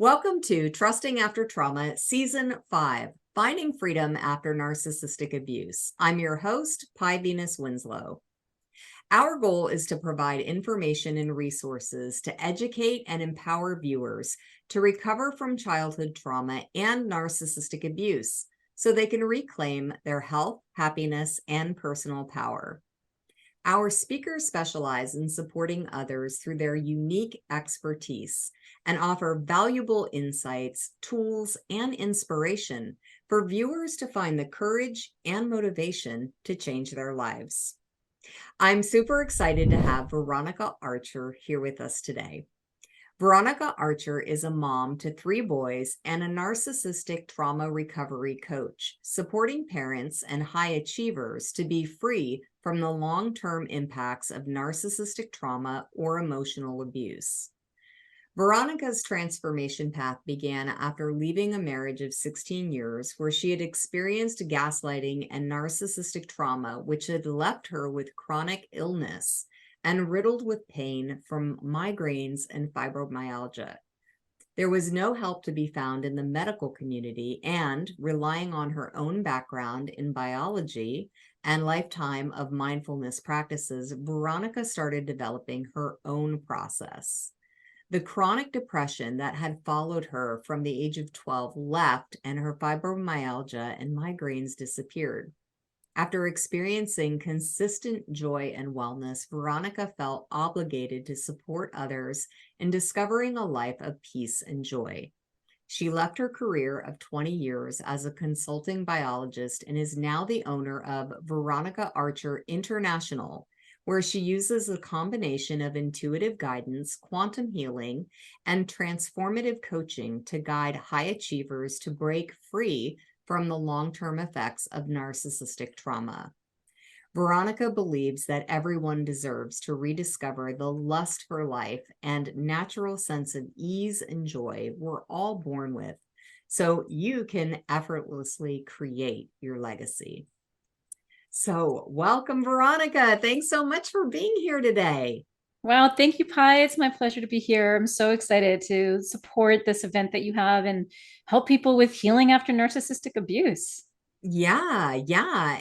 Welcome to Trusting After Trauma, Season 5, Finding Freedom After Narcissistic Abuse. I'm your host, Pi Venus Winslow. Our goal is to provide information and resources to educate and empower viewers to recover from childhood trauma and narcissistic abuse so they can reclaim their health, happiness, and personal power. Our speakers specialize in supporting others through their unique expertise and offer valuable insights, tools, and inspiration for viewers to find the courage and motivation to change their lives. I'm super excited to have Veronica Archer here with us today. Veronica Archer is a mom to 3 boys and a narcissistic trauma recovery coach, supporting parents and high achievers to be free from the long-term impacts of narcissistic trauma or emotional abuse. Veronica's transformation path began after leaving a marriage of 16 years where she had experienced gaslighting and narcissistic trauma, which had left her with chronic illness and riddled with pain from migraines and fibromyalgia. There was no help to be found in the medical community, and relying on her own background in biology and lifetime of mindfulness practices, Veronica started developing her own process. The chronic depression that had followed her from the age of 12 left, and her fibromyalgia and migraines disappeared. After experiencing consistent joy and wellness, Veronica felt obligated to support others in discovering a life of peace and joy. She left her career of 20 years as a consulting biologist and is now the owner of Veronica Archer International, where she uses a combination of intuitive guidance, quantum healing, and transformative coaching to guide high achievers to break free from the long-term effects of narcissistic trauma. Veronica believes that everyone deserves to rediscover the lust for life and natural sense of ease and joy we're all born with, so you can effortlessly create your legacy. So welcome, Veronica. Thanks so much for being here today. Wow, thank you, Pi. It's my pleasure to be here. I'm so excited to support this event that you have and help people with healing after narcissistic abuse. Yeah.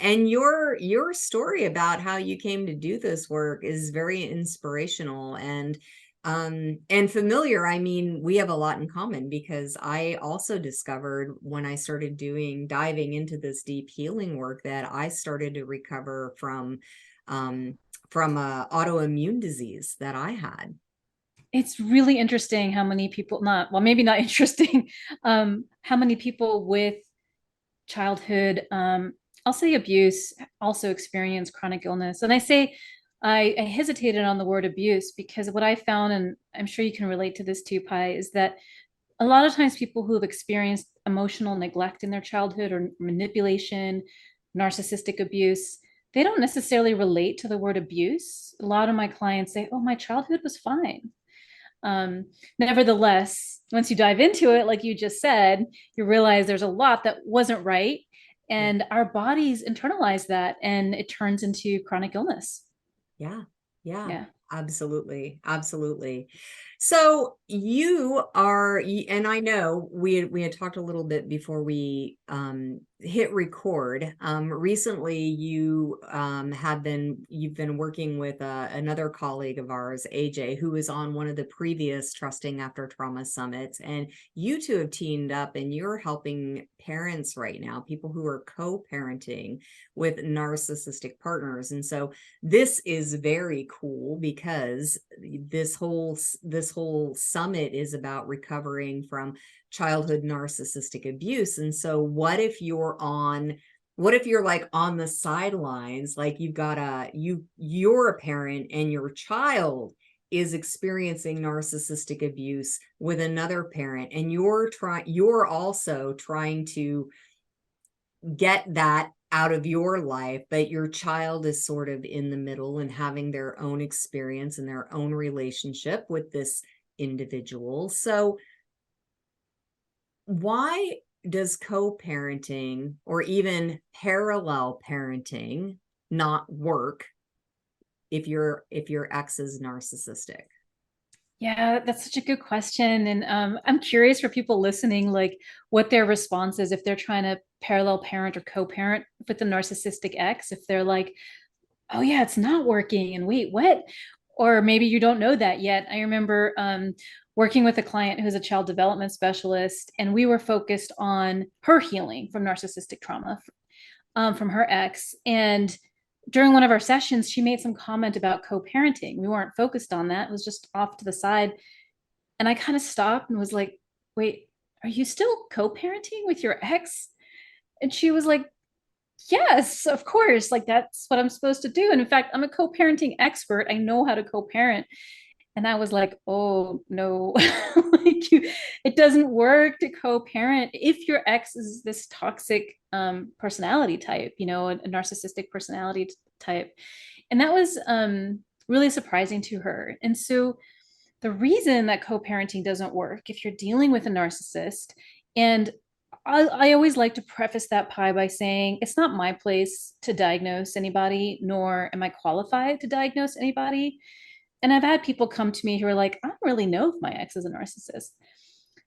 And your story about how you came to do this work is very inspirational and familiar. I mean, we have a lot in common because I also discovered when I started diving into this deep healing work that I started to recover from a autoimmune disease that I had. It's really interesting how many people, maybe not interesting, how many people with childhood, I'll say abuse, also experience chronic illness. And I hesitated on the word abuse because what I found, and I'm sure you can relate to this too, Pi, is that a lot of times people who have experienced emotional neglect in their childhood or manipulation, narcissistic abuse, they don't necessarily relate to the word abuse. A lot of my clients say, oh, my childhood was fine. Nevertheless, once you dive into it, like you just said, you realize there's a lot that wasn't right. Yeah. And our bodies internalize that and it turns into chronic illness. Yeah, yeah, Yeah. absolutely. So and I know we had talked a little bit before we hit record. Recently, you've been working with another colleague of ours, AJ, who was on one of the previous Trusting After Trauma summits, and you two have teamed up, and you're helping parents right now, people who are co-parenting with narcissistic partners, and so this is very cool because this whole summit is about recovering from childhood narcissistic abuse. And so what if you're like on the sidelines, like you're a parent and your child is experiencing narcissistic abuse with another parent, and you're also trying to get that out of your life, but your child is sort of in the middle and having their own experience and their own relationship with this individual. So why does co-parenting or even parallel parenting not work if your ex is narcissistic? Yeah, that's such a good question. And I'm curious for people listening, like what their response is if they're trying to parallel parent or co-parent with the narcissistic ex, if they're like, oh yeah, it's not working. And wait, what? Or maybe you don't know that yet. I remember working with a client who's a child development specialist, and we were focused on her healing from narcissistic trauma from her ex. And during one of our sessions, she made some comment about co-parenting. We weren't focused on that. It was just off to the side. And I kind of stopped and was like, wait, are you still co-parenting with your ex? And she was like, yes, of course. Like that's what I'm supposed to do. And in fact, I'm a co-parenting expert. I know how to co-parent. And I was like, oh no, like it doesn't work to co-parent if your ex is this toxic personality type, a narcissistic personality type. And that was really surprising to her. And so the reason that co-parenting doesn't work if you're dealing with a narcissist, and I always like to preface that pie by saying it's not my place to diagnose anybody, nor am I qualified to diagnose anybody. And I've had people come to me who are like, I don't really know if my ex is a narcissist.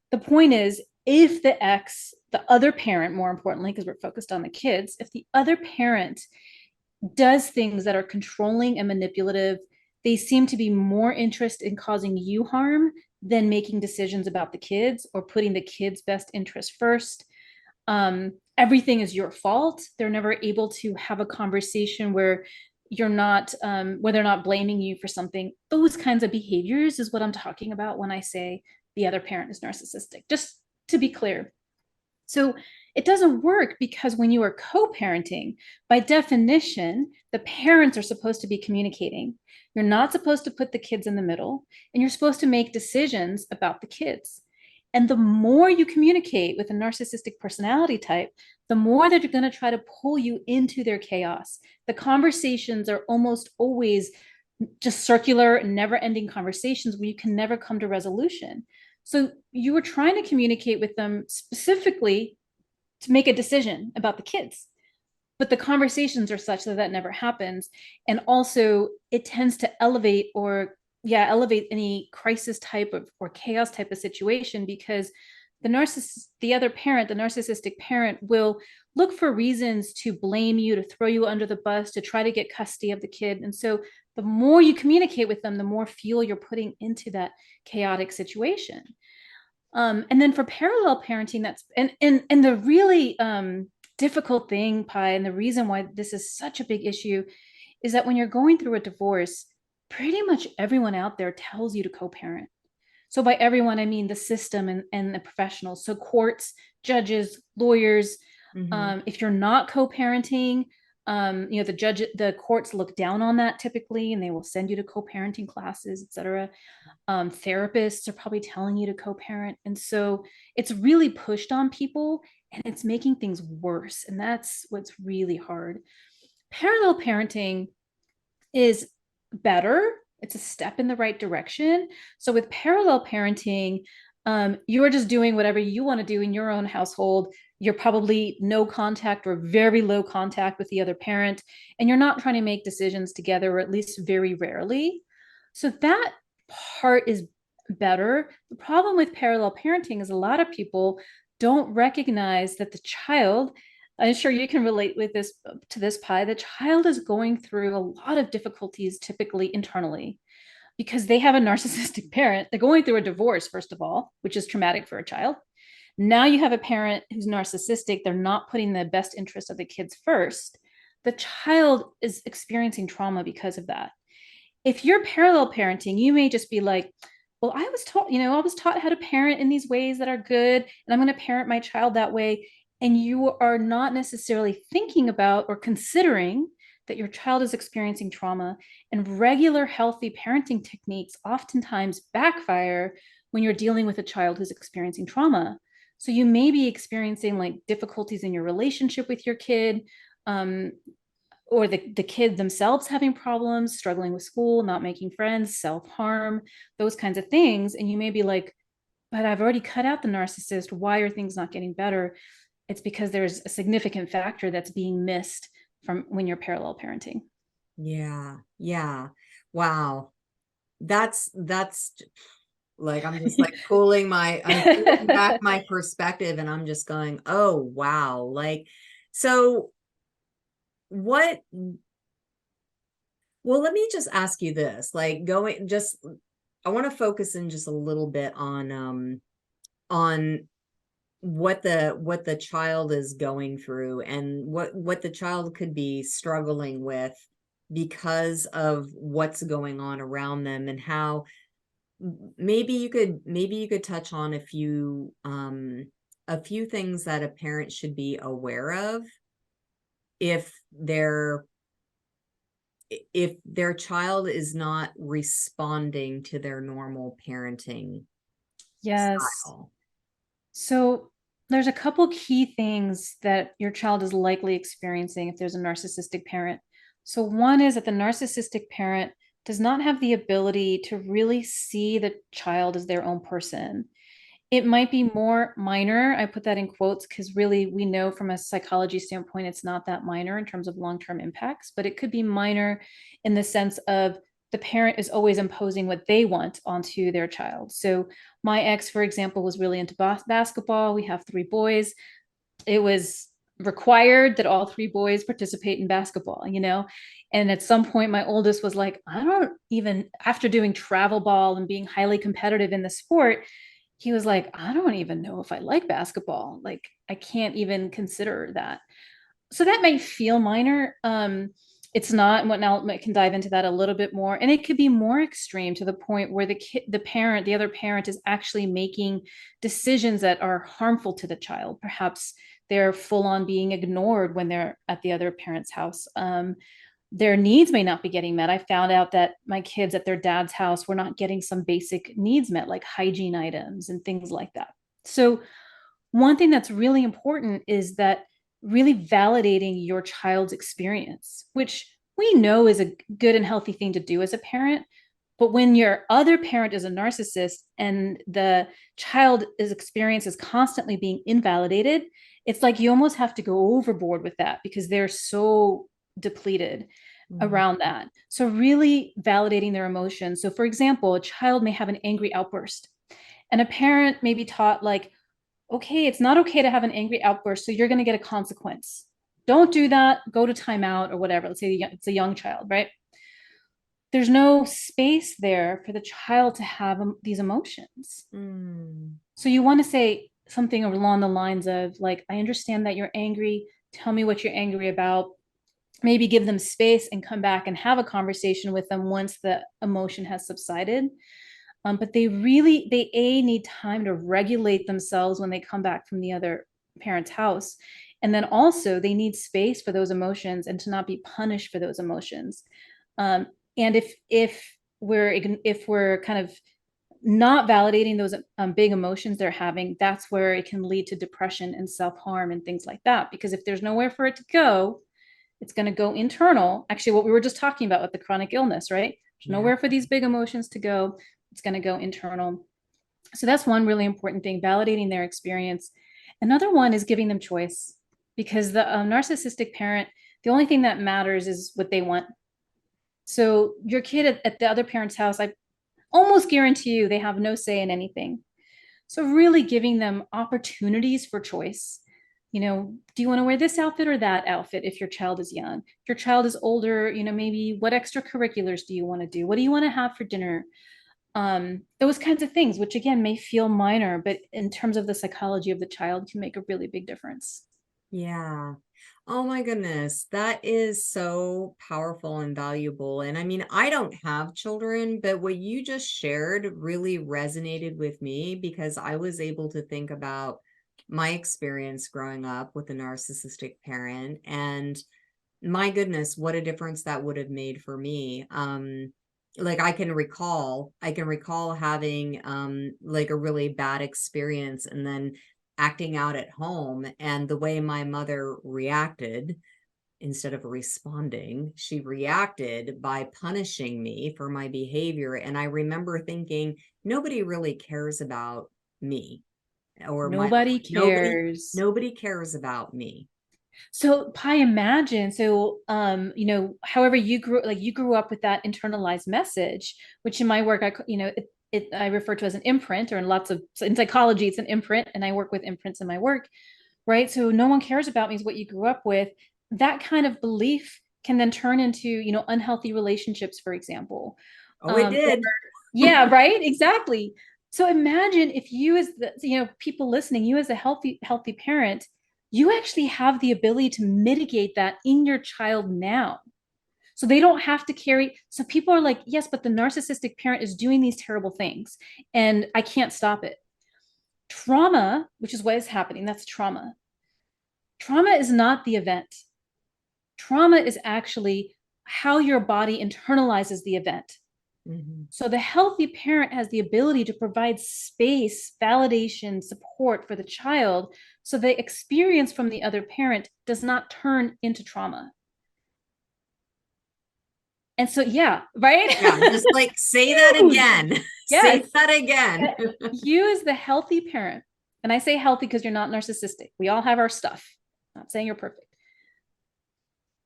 The point is, if the ex, the other parent, more importantly, because we're focused on the kids, if the other parent does things that are controlling and manipulative, they seem to be more interested in causing you harm than making decisions about the kids or putting the kids' best interest first. Everything is your fault. They're never able to have a conversation where where they're not blaming you for something. Those kinds of behaviors is what I'm talking about when I say the other parent is narcissistic, just to be clear. So it doesn't work because when you are co-parenting, by definition, the parents are supposed to be communicating. You're not supposed to put the kids in the middle, and you're supposed to make decisions about the kids. And the more you communicate with a narcissistic personality type, the more they're going to try to pull you into their chaos. The conversations are almost always just circular, never ending conversations where you can never come to resolution. So you were trying to communicate with them specifically to make a decision about the kids. But the conversations are such that that never happens. And also it tends to elevate any crisis type of or chaos type of situation because the other parent, the narcissistic parent will look for reasons to blame you, to throw you under the bus, to try to get custody of the kid. And so the more you communicate with them, the more fuel you're putting into that chaotic situation. And then for parallel parenting, that's and the really difficult thing, Pi, and the reason why this is such a big issue is that when you're going through a divorce, pretty much everyone out there tells you to co-parent. So by everyone, I mean the system and the professionals. So courts, judges, lawyers. Mm-hmm. If you're not co-parenting, the courts look down on that typically, and they will send you to co-parenting classes, etc. Therapists are probably telling you to co-parent, and so it's really pushed on people, and it's making things worse. And that's what's really hard. Parallel parenting is better. It's a step in the right direction. So with parallel parenting, you are just doing whatever you want to do in your own household. You're probably no contact or very low contact with the other parent, and you're not trying to make decisions together, or at least very rarely. So that part is better. The problem with parallel parenting is a lot of people don't recognize that the child, I'm sure you can relate with this to this, Pie. The child is going through a lot of difficulties, typically internally, because they have a narcissistic parent. They're going through a divorce, first of all, which is traumatic for a child. Now you have a parent who's narcissistic. They're not putting the best interest of the kids first. The child is experiencing trauma because of that. If you're parallel parenting, you may just be like, well, I was taught how to parent in these ways that are good, and I'm going to parent my child that way. And you are not necessarily thinking about or considering that your child is experiencing trauma. And regular healthy parenting techniques oftentimes backfire when you're dealing with a child who's experiencing trauma. So you may be experiencing like difficulties in your relationship with your kid, um, or the kid themselves having problems, struggling with school, not making friends, self-harm, those kinds of things. And you may be like, but I've already cut out the narcissist. Why are things not getting better? It's because there's a significant factor that's being missed from when you're parallel parenting. Yeah. Yeah. Wow. That's Like, I'm just like I'm pulling back my perspective and I'm just going, oh, wow. Like, so what, well, let me just ask you this, like I want to focus in just a little bit on what the child is going through and what the child could be struggling with because of what's going on around them, and how maybe you could touch on a few things that a parent should be aware of if their if their child is not responding to their normal parenting Yes. style. So there's a couple key things that your child is likely experiencing if there's a narcissistic parent. So one is that the narcissistic parent does not have the ability to really see the child as their own person. It might be more minor. I put that in quotes because really we know from a psychology standpoint, it's not that minor in terms of long-term impacts, but it could be minor in the sense of the parent is always imposing what they want onto their child. So my ex, for example, was really into basketball. We have 3 boys. It was required that all 3 boys participate in basketball, And at some point, my oldest was like, I don't even, after doing travel ball and being highly competitive in the sport, he was like, I don't even know if I like basketball. Like, I can't even consider that. So that may feel minor. It's not, and what now I can dive into that a little bit more. And it could be more extreme to the point where the other parent is actually making decisions that are harmful to the child. Perhaps they're full on being ignored when they're at the other parent's house. Their needs may not be getting met. I found out that my kids at their dad's house were not getting some basic needs met, like hygiene items and things like that. So, one thing that's really important is that really validating your child's experience, which we know is a good and healthy thing to do as a parent. But when your other parent is a narcissist and the child is experience is constantly being invalidated, it's like you almost have to go overboard with that because they're so depleted Mhm. around that. So really validating their emotions. So for example, a child may have an angry outburst and a parent may be taught like, okay, it's not okay to have an angry outburst, so you're going to get a consequence. Don't do that, go to timeout or whatever. Let's say it's a young child, right? There's no space there for the child to have these emotions. Mm. So you want to say something along the lines of like, I understand that you're angry. Tell me what you're angry about. Maybe give them space and come back and have a conversation with them once the emotion has subsided. But they need time to regulate themselves when they come back from the other parent's house. And then also they need space for those emotions and to not be punished for those emotions. And if we're kind of not validating those big emotions they're having, that's where it can lead to depression and self-harm and things like that. Because if there's nowhere for it to go, it's going to go internal. Actually, what we were just talking about with the chronic illness, right? There's Yeah. nowhere for these big emotions to go. It's going to go internal. So that's one really important thing, validating their experience. Another one is giving them choice because the narcissistic parent, the only thing that matters is what they want. So your kid at the other parent's house, I almost guarantee you they have no say in anything. So really giving them opportunities for choice. Do you want to wear this outfit or that outfit if your child is young? If your child is older, maybe what extracurriculars do you want to do? What do you want to have for dinner? Those kinds of things, which again may feel minor, but in terms of the psychology of the child can make a really big difference. Yeah. Oh my goodness. That is so powerful and valuable. And I mean, I don't have children, but what you just shared really resonated with me because I was able to think about my experience growing up with a narcissistic parent, and my goodness, what a difference that would have made for me. Like I can recall having like a really bad experience and then acting out at home, and the way my mother reacted, instead of responding, she reacted by punishing me for my behavior. And I remember thinking, nobody really cares about me, or Nobody cares. nobody cares about me. So Pi, imagine, so however you grew up with that internalized message, which in my work, I refer to as an imprint, or in psychology, it's an imprint, and I work with imprints in my work, right? So no one cares about me is what you grew up with. That kind of belief can then turn into, unhealthy relationships, for example. Oh, it Or, did. yeah, right, exactly. So imagine if you, as the, people listening, you as a healthy parent, you actually have the ability to mitigate that in your child now. So they don't have to carry. So people are like, yes, but the narcissistic parent is doing these terrible things and I can't stop it. Trauma, which is what is happening, that's trauma. Trauma is not the event. Trauma is actually how your body internalizes the event. Mm-hmm. So the healthy parent has the ability to provide space, validation, support for the child, so the experience from the other parent does not turn into trauma. And so, yeah, right? Yeah, just like say that Huge. again. Say Yes. that again. You as the healthy parent, and I say healthy because you're not narcissistic. We all have our stuff. I'm not saying you're perfect.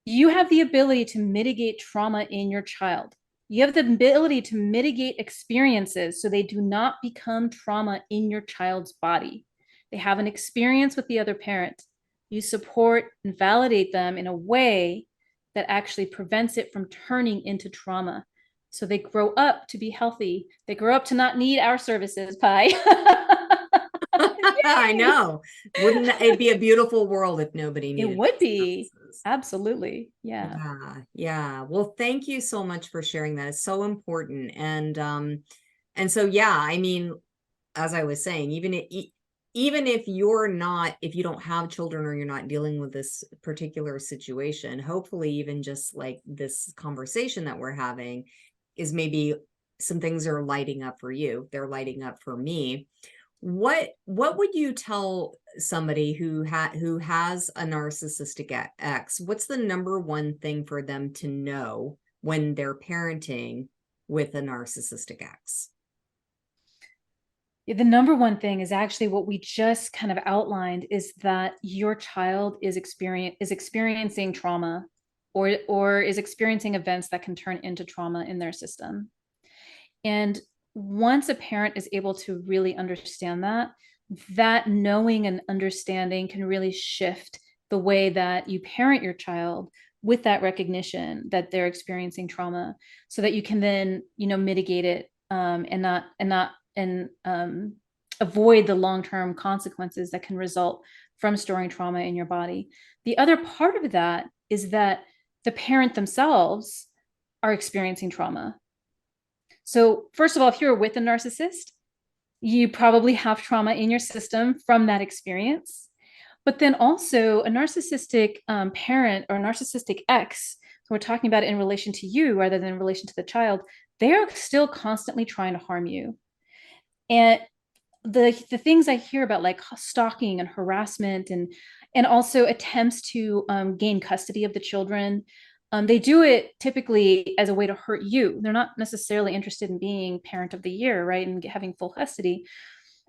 You have the ability to mitigate trauma in your child. You have the ability to mitigate experiences so they do not become trauma in your child's body. They have an experience with the other parent. You support and validate them in a way that actually prevents it from turning into trauma. So they grow up to be healthy. They grow up to not need our services, Pi. I know. Wouldn't it be a beautiful world if nobody It needed would those be. services? Absolutely. Yeah. Yeah, yeah. Well, thank you so much for sharing that. It's so important. And so yeah, I mean, as I was saying, even if you're not, if you don't have children or you're not dealing with this particular situation, hopefully even just like this conversation that we're having is maybe some things are lighting up for you. They're lighting up for me. What would you tell somebody who has a narcissistic ex? What's the number one thing for them to know when they're parenting with a narcissistic ex? The number one thing is actually what we just kind of outlined, is that your child is experiencing trauma, or is experiencing events that can turn into trauma in their system. And once a parent is able to really understand that, that knowing and understanding can really shift the way that you parent your child, with that recognition that they're experiencing trauma, so that you can then, mitigate it, and avoid the long-term consequences that can result from storing trauma in your body. The other part of that is that the parent themselves are experiencing trauma. So first of all, if you're with a narcissist, you probably have trauma in your system from that experience. But then also a narcissistic parent or narcissistic ex, so we're talking about it in relation to you rather than in relation to the child, they're still constantly trying to harm you. And the things I hear about, like stalking and harassment, and also attempts to gain custody of the children, they do it typically as a way to hurt you. They're not necessarily interested in being parent of the year, right, and having full custody,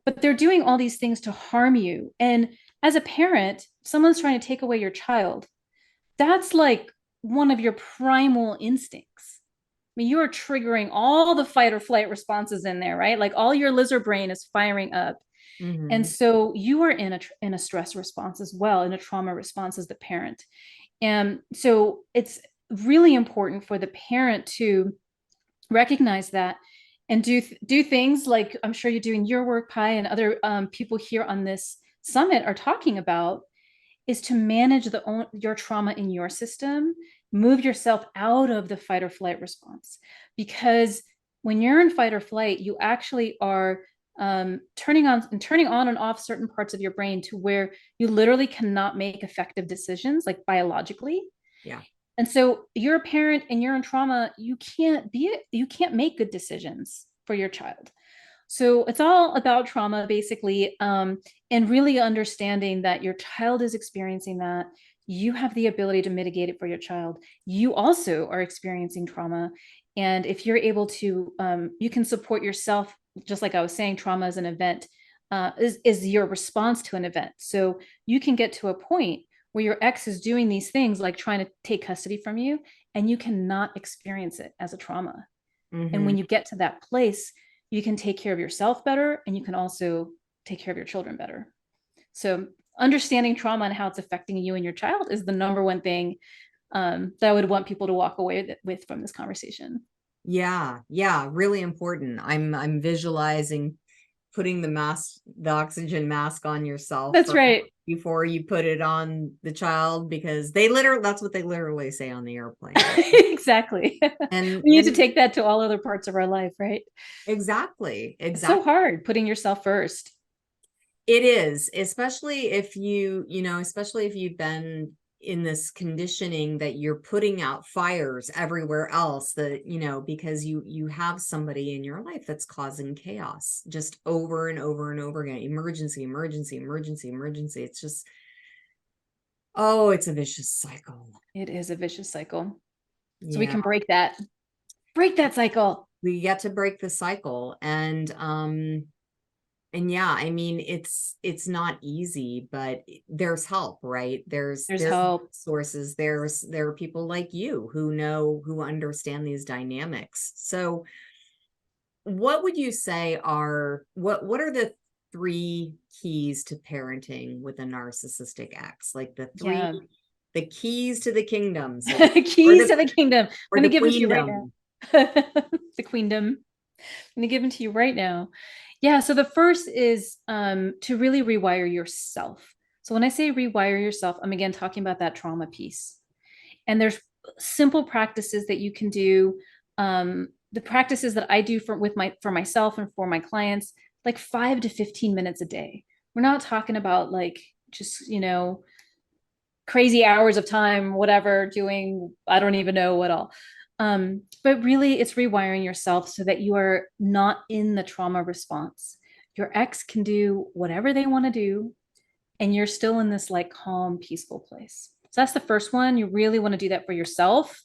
but they're doing all these things to harm you. And as a parent, someone's trying to take away your child. That's like one of your primal instincts. I mean, you are triggering all the fight or flight responses in there, right? Like all your lizard brain is firing up. And Mm-hmm. so you are in a stress response as well, in a trauma response as the parent. And so it's really important for the parent to recognize that, and do things like I'm sure you do in your work, Pi, and other people here on this summit are talking about, is to manage your trauma in your system, move yourself out of the fight or flight response. Because when you're in fight or flight, you actually are turning on and off certain parts of your brain to where you literally cannot make effective decisions, like biologically. Yeah. And so you're a parent and you're in trauma, you can't make good decisions for your child. So it's all about trauma, basically, and really understanding that your child is experiencing that. You have the ability to mitigate it for your child. You also are experiencing trauma. And if you're able to, you can support yourself, just like I was saying, trauma is an event, is your response to an event. So you can get to a point where your ex is doing these things like trying to take custody from you, and you cannot experience it as a trauma. And Mm-hmm. when you get to that place, you can take care of yourself better, and you can also take care of your children better. So understanding trauma and how it's affecting you and your child is the number one thing that I would want people to walk away with from this conversation. Yeah, yeah, really important. I'm visualizing putting the oxygen mask on yourself That's first right. before you put it on the child, because that's what they literally say on the airplane. Exactly. And We need to take that to all other parts of our life, right? exactly, It's so exactly. hard putting yourself first. It is, especially if especially if you've been in this conditioning that you're putting out fires everywhere else, that, because you have somebody in your life that's causing chaos just over and over and over again. Emergency, emergency, emergency, emergency. It's just, oh, it's a vicious cycle. It is a vicious cycle. So we Yeah. can break that cycle. We get to break the cycle. And yeah, I mean, it's not easy, but there's help, right? There's There's help. sources. There are people like you who understand these dynamics. So what would you say what are the three keys to parenting with a narcissistic ex? Like Yeah. the keys to the kingdom, Keys to the kingdom. or I'm the going to give them to you right now. queendom. The queendom. I'm going to give them to you right now. Yeah. So the first is to really rewire yourself. So when I say rewire yourself, I'm again talking about that trauma piece. And there's simple practices that you can do. The practices that I do for myself and for my clients, like 5 to 15 minutes a day. We're not talking about like just, crazy hours of time, whatever, doing, I don't even know what all. But really, it's rewiring yourself so that you are not in the trauma response. Your ex can do whatever they want to do, and you're still in this like calm, peaceful place. So that's the first one. You really want to do that for yourself.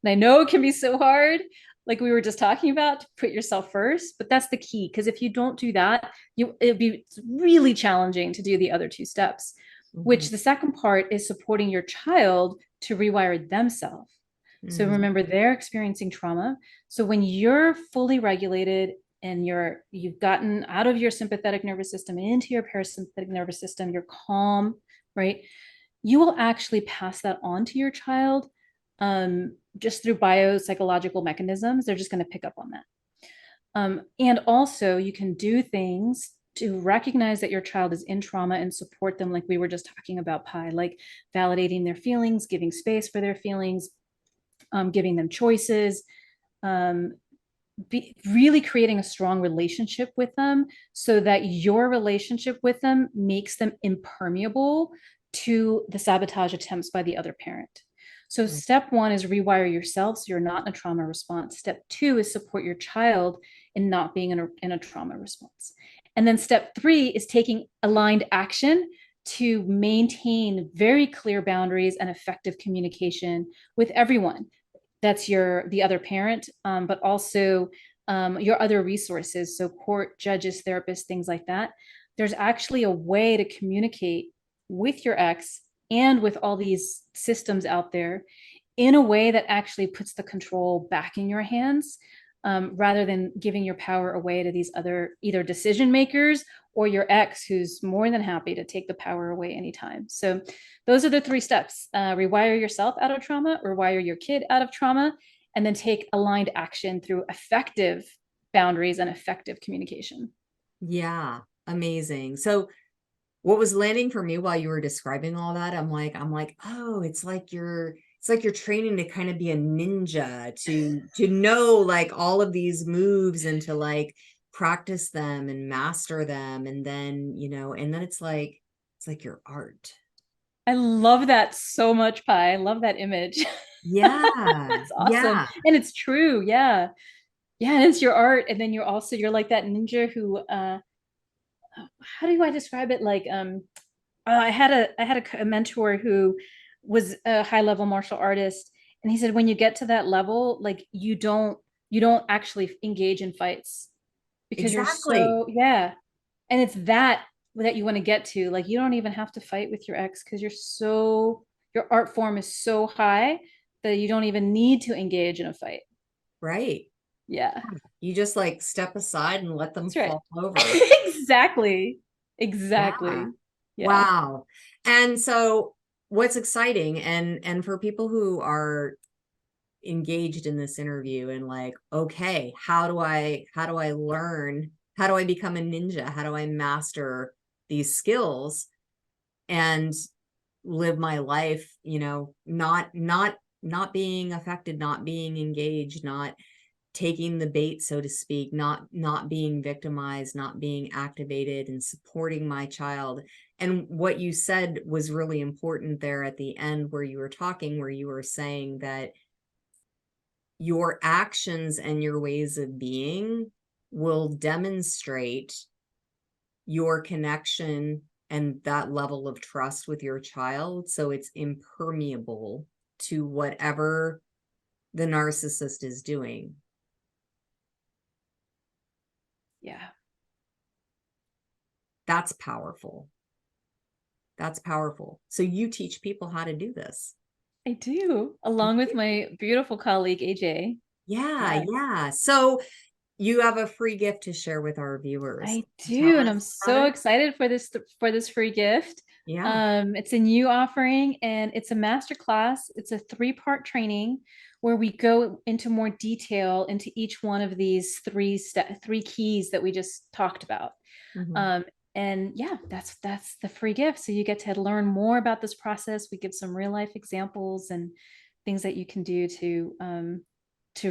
And I know it can be so hard, like we were just talking about, to put yourself first, but that's the key. Because if you don't do that, it'd be really challenging to do the other two steps, Mhm. which the second part is supporting your child to rewire themselves. So Mhm. remember, they're experiencing trauma. So when you're fully regulated and you've gotten out of your sympathetic nervous system into your parasympathetic nervous system, you're calm, right? You will actually pass that on to your child just through biopsychological mechanisms. They're just going to pick up on that. And also, you can do things to recognize that your child is in trauma and support them, like we were just talking about, Pi, like validating their feelings, giving space for their feelings, giving them choices, really creating a strong relationship with them so that your relationship with them makes them impermeable to the sabotage attempts by the other parent. So Right. step one is rewire yourself so you're not in a trauma response. Step two is support your child in not being in a trauma response. And then step three is taking aligned action to maintain very clear boundaries and effective communication with everyone. That's the other parent, but also your other resources. So court, judges, therapists, things like that. There's actually a way to communicate with your ex and with all these systems out there in a way that actually puts the control back in your hands, rather than giving your power away to these other either decision makers or your ex, who's more than happy to take the power away anytime. So those are the three steps: rewire yourself out of trauma, rewire your kid out of trauma, and then take aligned action through effective boundaries and effective communication. Yeah, amazing. So what was landing for me while you were describing all that, I'm like, oh, it's like you're training to kind of be a ninja, to know like all of these moves and to like practice them and master them. And then, and then it's like your art. I love that so much, Pi. I love that image. Yeah. It's awesome. Yeah. And it's true. Yeah. Yeah. And it's your art. And then you're like that ninja who, how do I describe it? Like, I had a mentor who was a high level martial artist, and he said when you get to that level, like you don't actually engage in fights because you're Exactly. so, yeah, and it's that you want to get to. Like you don't even have to fight with your ex because your art form is so high that you don't even need to engage in a fight. Right. Yeah, You just like step aside and let them that's right. fall over. Exactly. Yeah. Exactly. Yeah. Wow. And so what's exciting, and for people who are engaged in this interview and like, okay, how do I learn? How do I become a ninja? How do I master these skills and live my life, not being affected, not being engaged, not taking the bait, so to speak, not being victimized, not being activated, and supporting my child. And what you said was really important there at the end, where you were talking, where you were saying that your actions and your ways of being will demonstrate your connection and that level of trust with your child, so it's impermeable to whatever the narcissist is doing. Yeah. That's powerful. That's powerful. So you teach people how to do this. I do, along with my beautiful colleague, AJ. Yeah, Yeah, yeah. So you have a free gift to share with our viewers. I Tell do, and us I'm about so it. excited for this free gift. Yeah. It's a new offering, and it's a master class. It's a 3-part training where we go into more detail into each one of these three keys that we just talked about. Mhm. Um, and yeah, that's the free gift. So you get to learn more about this process. We give some real life examples and things that you can do to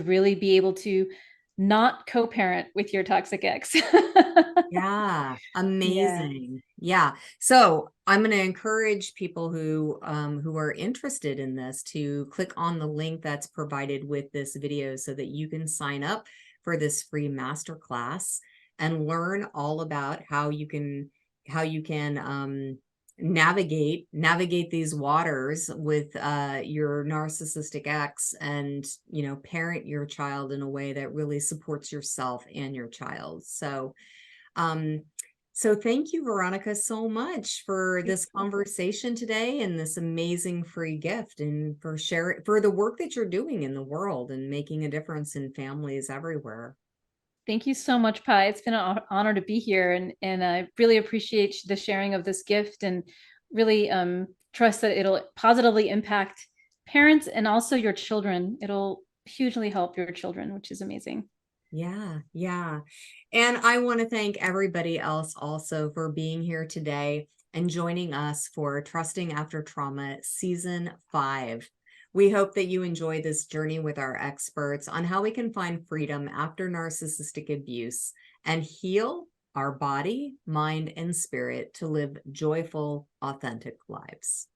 really be able to not co-parent with your toxic ex. Yeah, Yeah. amazing. Yeah. So I'm going to encourage people who are interested in this to click on the link that's provided with this video so that you can sign up for this free masterclass and learn all about how you can navigate these waters with your narcissistic ex, and parent your child in a way that really supports yourself and your child. um, so thank you, Veronica, so much for this conversation today and this amazing free gift, and for sharing, for the work that you're doing in the world and making a difference in families everywhere. Thank you so much, Pi. It's been an honor to be here, and I really appreciate the sharing of this gift, and really trust that it'll positively impact parents and also your children. It'll hugely help your children, which is amazing. Yeah, yeah. And I want to thank everybody else also for being here today and joining us for Trusting After Trauma Season 5. We hope that you enjoy this journey with our experts on how we can find freedom after narcissistic abuse and heal our body, mind, and spirit to live joyful, authentic lives.